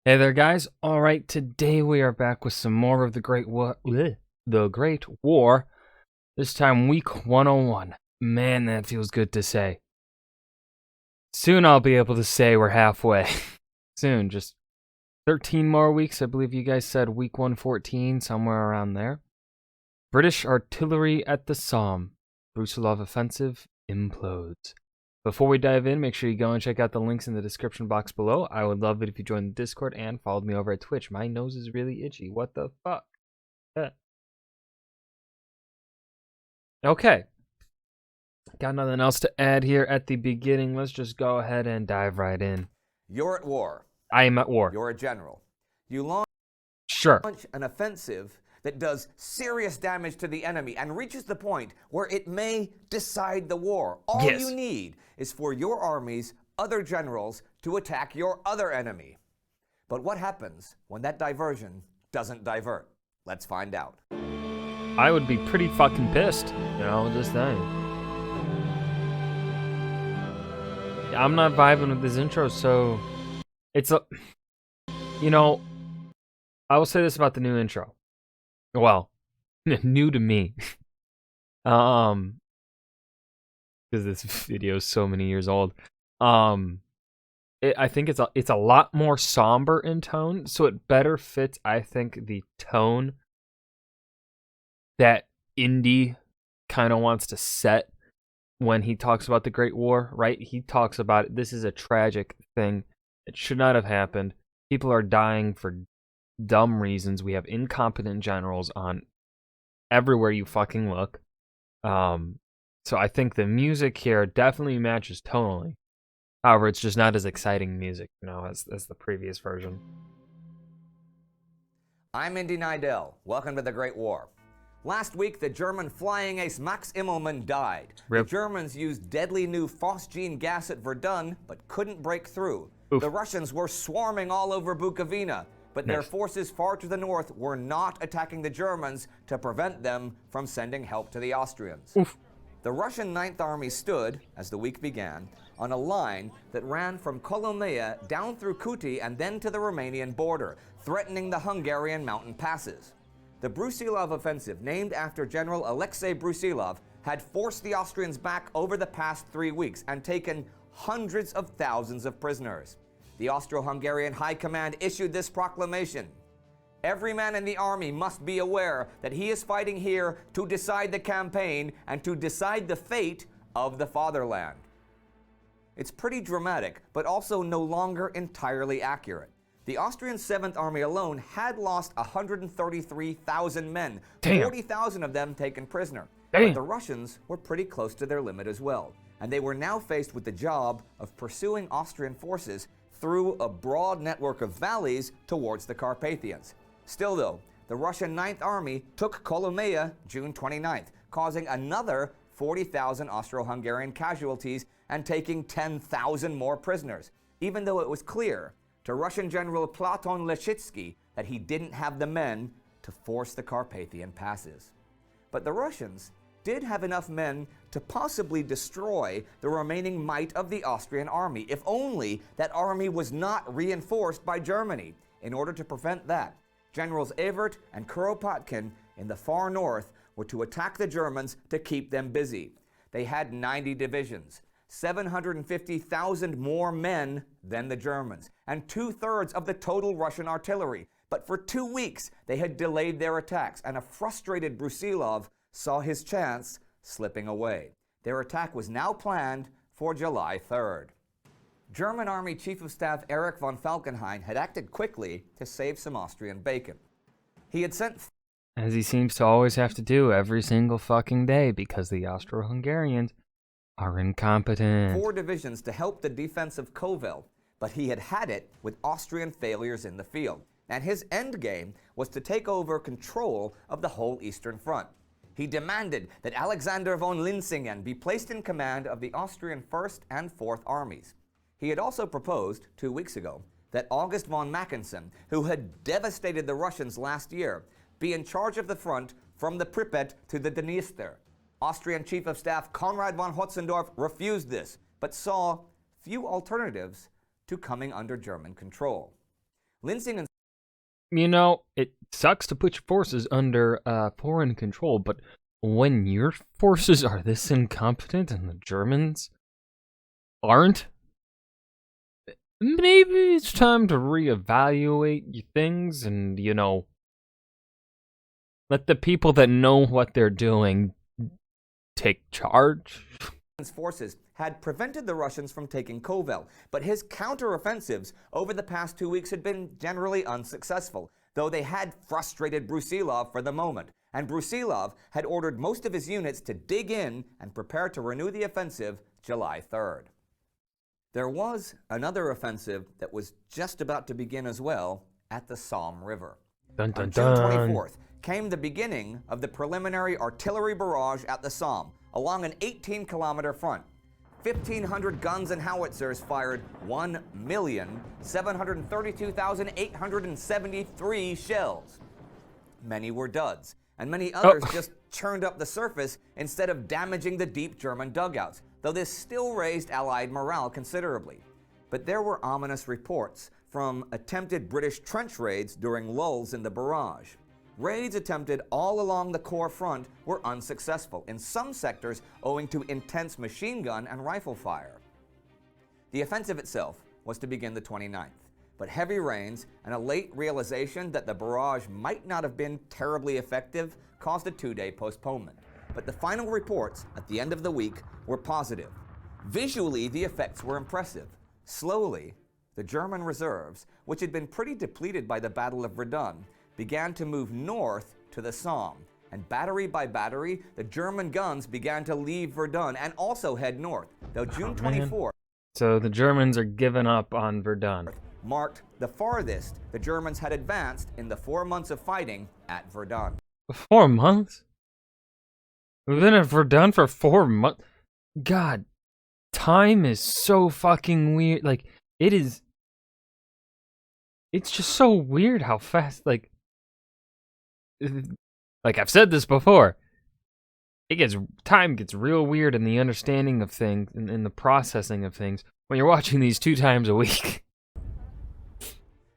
Hey there, guys. All right, today we are back with some more of the Great War. The Great War. This time, week 101. Man, that feels good to say. Soon I'll be able to say we're halfway. Soon, just 13 more weeks. I believe you guys said week 114, somewhere around there. British artillery at the Somme. Brusilov offensive implodes. Before we dive in, make sure you go and check out the links in the description box below. I would love it if you joined the Discord and followed me over at Twitch. My nose is really itchy. What the fuck? Okay. Got nothing else to add here at the beginning. Let's just go ahead and dive right in. You're at war. I am at war. You're a general. You launch an offensive that does serious damage to the enemy and reaches the point where it may decide the war. All you need is for your army's other generals to attack your other enemy. But what happens when that diversion doesn't divert? Let's find out. I would be pretty fucking pissed, just saying. I'm not vibing with this intro, so it's a, I will say this about the new intro. Well, new to me. Because this video is so many years old. I think it's a lot more somber in tone, so it better fits, I think, the tone that Indy kind of wants to set when he talks about the Great War, right? He talks about it. This is a tragic thing. It should not have happened. People are dying for dumb reasons. We have incompetent generals on everywhere you fucking look. So I think the music here definitely matches tonally. However, it's just not as exciting music, as the previous version. I'm Indy Nidell. Welcome to the Great War. Last week, the German flying ace Max Immelmann died. Rip. The Germans used deadly new phosgene gas at Verdun, but couldn't break through. Oof. The Russians were swarming all over Bukovina, but their forces far to the north were not attacking the Germans to prevent them from sending help to the Austrians. Oof. The Russian Ninth Army stood, as the week began, on a line that ran from Kolomea down through Kuti and then to the Romanian border, threatening the Hungarian mountain passes. The Brusilov offensive, named after General Alexei Brusilov, had forced the Austrians back over the past 3 weeks and taken hundreds of thousands of prisoners. The Austro-Hungarian High Command issued this proclamation: "Every man in the army must be aware that he is fighting here to decide the campaign and to decide the fate of the fatherland." It's pretty dramatic, but also no longer entirely accurate. The Austrian 7th Army alone had lost 133,000 men, 40,000 of them taken prisoner. But the Russians were pretty close to their limit as well, and they were now faced with the job of pursuing Austrian forces through a broad network of valleys towards the Carpathians. Still though, the Russian 9th Army took Kolomea June 29th, causing another 40,000 Austro-Hungarian casualties and taking 10,000 more prisoners, even though it was clear to Russian General Platon Lechitsky that he didn't have the men to force the Carpathian passes. But the Russians did have enough men to possibly destroy the remaining might of the Austrian army, if only that army was not reinforced by Germany. In order to prevent that, Generals Evert and Kuropatkin in the far north were to attack the Germans to keep them busy. They had 90 divisions, 750,000 more men than the Germans, and 2/3 of the total Russian artillery. But for 2 weeks, they had delayed their attacks, and a frustrated Brusilov saw his chance slipping away. Their attack was now planned for July 3rd. German Army Chief of Staff Erich von Falkenhayn had acted quickly to save some Austrian bacon. He had sent, as he seems to always have to do every single fucking day, because the Austro-Hungarians are incompetent, 4 divisions to help the defense of Kovel, but he had had it with Austrian failures in the field, and his end game was to take over control of the whole Eastern Front. He demanded that Alexander von Linsingen be placed in command of the Austrian 1st and 4th Armies. He had also proposed, 2 weeks ago, that August von Mackensen, who had devastated the Russians last year, be in charge of the front from the Pripyat to the Dniester. Austrian Chief of Staff Konrad von Hotzendorf refused this, but saw few alternatives to coming under German control. Linsing and You know, it sucks to put your forces under foreign control, but when your forces are this incompetent and the Germans aren't, maybe it's time to reevaluate things and, let the people that know what they're doing take charge. forces had prevented the Russians from taking Kovel, but his counteroffensives over the past 2 weeks had been generally unsuccessful, though they had frustrated Brusilov for the moment, and Brusilov had ordered most of his units to dig in and prepare to renew the offensive July 3rd. There was another offensive that was just about to begin as well at the Somme River. Dun, dun, On June dun. 24th came the beginning of the preliminary artillery barrage at the Somme along an 18-kilometer front. 1,500 guns and howitzers fired 1,732,873 shells. Many were duds, and many others just churned up the surface instead of damaging the deep German dugouts, though this still raised Allied morale considerably. But there were ominous reports from attempted British trench raids during lulls in the barrage. Raids attempted all along the Corps front were unsuccessful, in some sectors owing to intense machine gun and rifle fire. The offensive itself was to begin the 29th, but heavy rains and a late realization that the barrage might not have been terribly effective caused a 2-day postponement. But the final reports at the end of the week were positive. Visually, the effects were impressive. Slowly, the German reserves, which had been pretty depleted by the Battle of Verdun, began to move north to the Somme, and battery by battery, the German guns began to leave Verdun and also head north, though June 24th So the Germans are giving up on Verdun. marked the farthest the Germans had advanced in the 4 months of fighting at Verdun. 4 months? We've been at Verdun for 4 months? God, time is so fucking weird. Like, it's just so weird how fast, like I've said this before, time gets real weird in the understanding of things, in the processing of things, when you're watching these 2 times a week.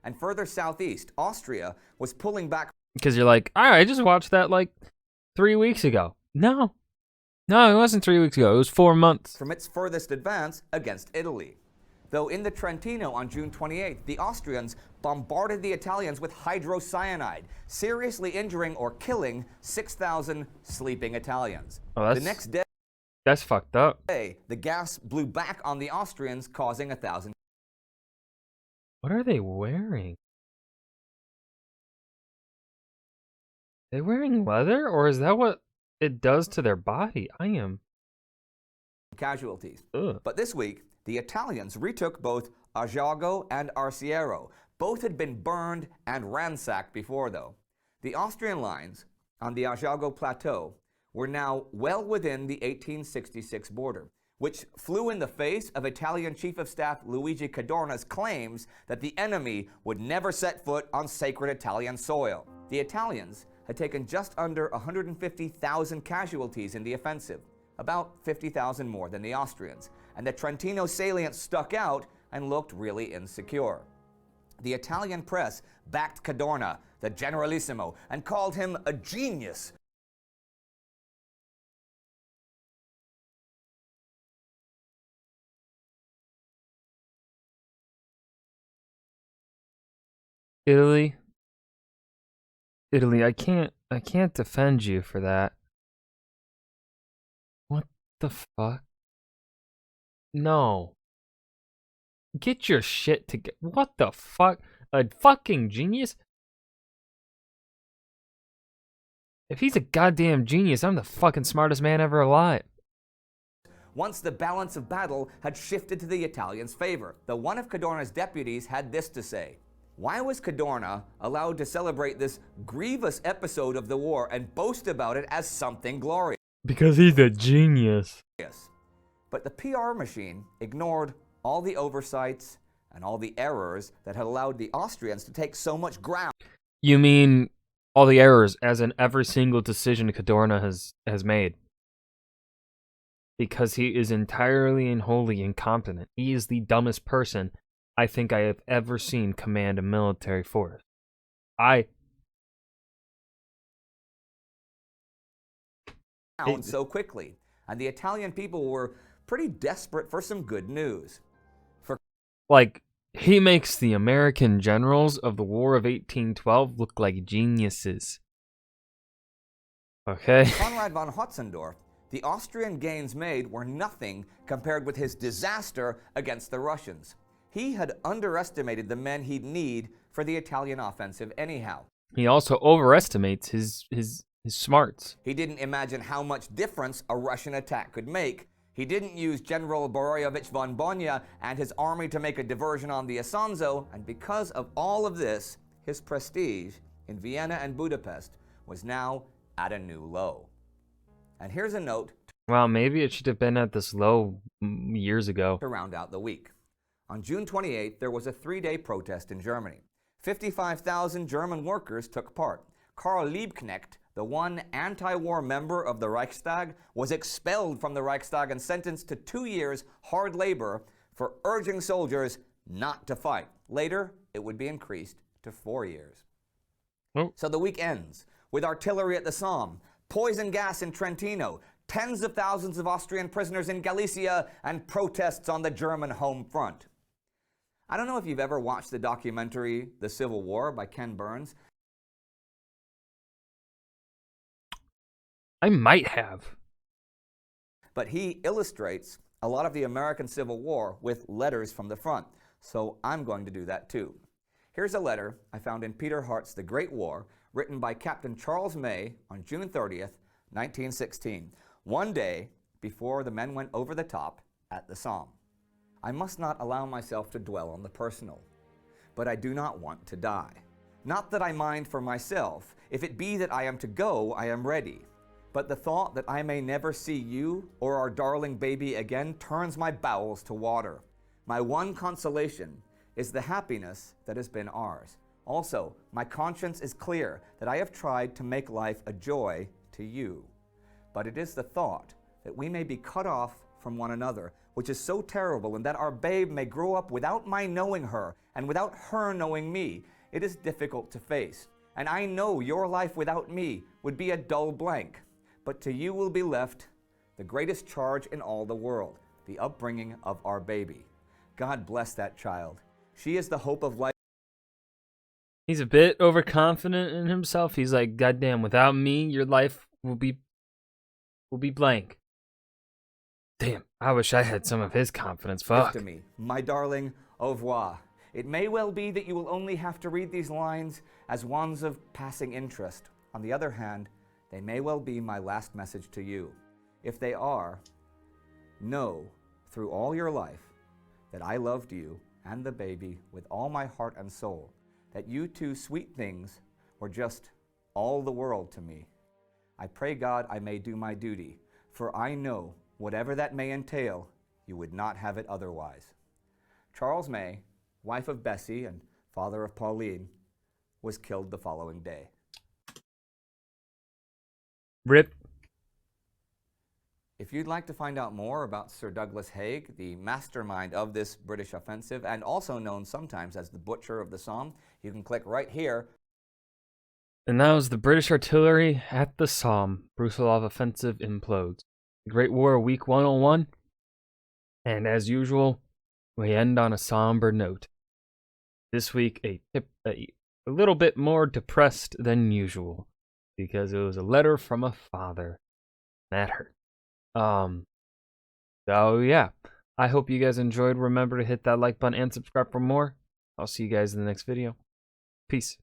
And further southeast, Austria was pulling back Because you're like, I just watched that like 3 weeks ago. No, it wasn't 3 weeks ago. It was 4 months. from its furthest advance against Italy. Though in the Trentino on June 28th, the Austrians bombarded the Italians with hydrocyanide, seriously injuring or killing 6,000 sleeping Italians. Oh, The next that's fucked up. day, the gas blew back on the Austrians, causing 1,000. What are they wearing? They wearing leather, or is that what it does to their body? Casualties. Ugh. But this week, the Italians retook both Asiago and Arciero. Both had been burned and ransacked before, though. The Austrian lines on the Asiago Plateau were now well within the 1866 border, which flew in the face of Italian Chief of Staff Luigi Cadorna's claims that the enemy would never set foot on sacred Italian soil. The Italians had taken just under 150,000 casualties in the offensive, about 50,000 more than the Austrians, and the Trentino salient stuck out and looked really insecure. The Italian press backed Cadorna, the generalissimo, and called him a genius. Italy, I can't defend you for that. What the fuck? No. Get your shit together. What the fuck? A fucking genius? If he's a goddamn genius, I'm the fucking smartest man ever alive. Once the balance of battle had shifted to the Italians' favor, though one of Cadorna's deputies had this to say: "Why was Cadorna allowed to celebrate this grievous episode of the war and boast about it as something glorious?" Because he's a genius. But the PR machine ignored all the oversights and all the errors that had allowed the Austrians to take so much ground. You mean all the errors, as in every single decision Cadorna has made? Because he is entirely and wholly incompetent. He is the dumbest person I think I have ever seen command a military force. So quickly, and the Italian people were pretty desperate for some good news. Like, he makes the American generals of the War of 1812 look like geniuses. Okay? Conrad von Hotzendorf, the Austrian gains made were nothing compared with his disaster against the Russians. He had underestimated the men he'd need for the Italian offensive anyhow. He also overestimates his smarts. He didn't imagine how much difference a Russian attack could make. He didn't use General Boroyevich von Bonya and his army to make a diversion on the Isonzo, and because of all of this, his prestige in Vienna and Budapest was now at a new low. And here's a note. Well, maybe it should have been at this low years ago. To round out the week. On June 28th, there was a 3-day protest in Germany. 55,000 German workers took part. Karl Liebknecht, the one anti-war member of the Reichstag, was expelled from the Reichstag and sentenced to 2 years hard labor for urging soldiers not to fight. Later, it would be increased to 4 years. Oh. So the week ends with artillery at the Somme, poison gas in Trentino, tens of thousands of Austrian prisoners in Galicia, and protests on the German home front. I don't know if you've ever watched the documentary The Civil War by Ken Burns. I might have. But he illustrates a lot of the American Civil War with letters from the front. So I'm going to do that too. Here's a letter I found in Peter Hart's The Great War, written by Captain Charles May on June 30th, 1916, one day before the men went over the top at the Somme. I must not allow myself to dwell on the personal, but I do not want to die. Not that I mind for myself. If it be that I am to go, I am ready. But the thought that I may never see you or our darling baby again turns my bowels to water. My one consolation is the happiness that has been ours. Also, my conscience is clear that I have tried to make life a joy to you. But it is the thought that we may be cut off from one another, which is so terrible, and that our babe may grow up without my knowing her and without her knowing me. It is difficult to face. And I know your life without me would be a dull blank. But to you will be left the greatest charge in all the world, the upbringing of our baby. God bless that child. She is the hope of life. He's a bit overconfident in himself. He's like, goddamn, without me, your life will be blank. Damn, I wish I had some of his confidence. Fuck. To me, my darling, au revoir. It may well be that you will only have to read these lines as ones of passing interest. On the other hand, they may well be my last message to you. If they are, know through all your life that I loved you and the baby with all my heart and soul, that you two sweet things were just all the world to me. I pray God I may do my duty, for I know whatever that may entail, you would not have it otherwise. Charles May, wife of Bessie and father of Pauline, was killed the following day. Rip. If you'd like to find out more about Sir Douglas Haig, the mastermind of this British offensive, and also known sometimes as the Butcher of the Somme, you can click right here. And that was the British artillery at the Somme. Brusilov offensive implodes. The Great War, week 101. And as usual, we end on a somber note. This week, a little bit more depressed than usual, because it was a letter from a father. That hurt. So yeah, I hope you guys enjoyed. Remember to hit that like button and subscribe for more. I'll see you guys in the next video. Peace.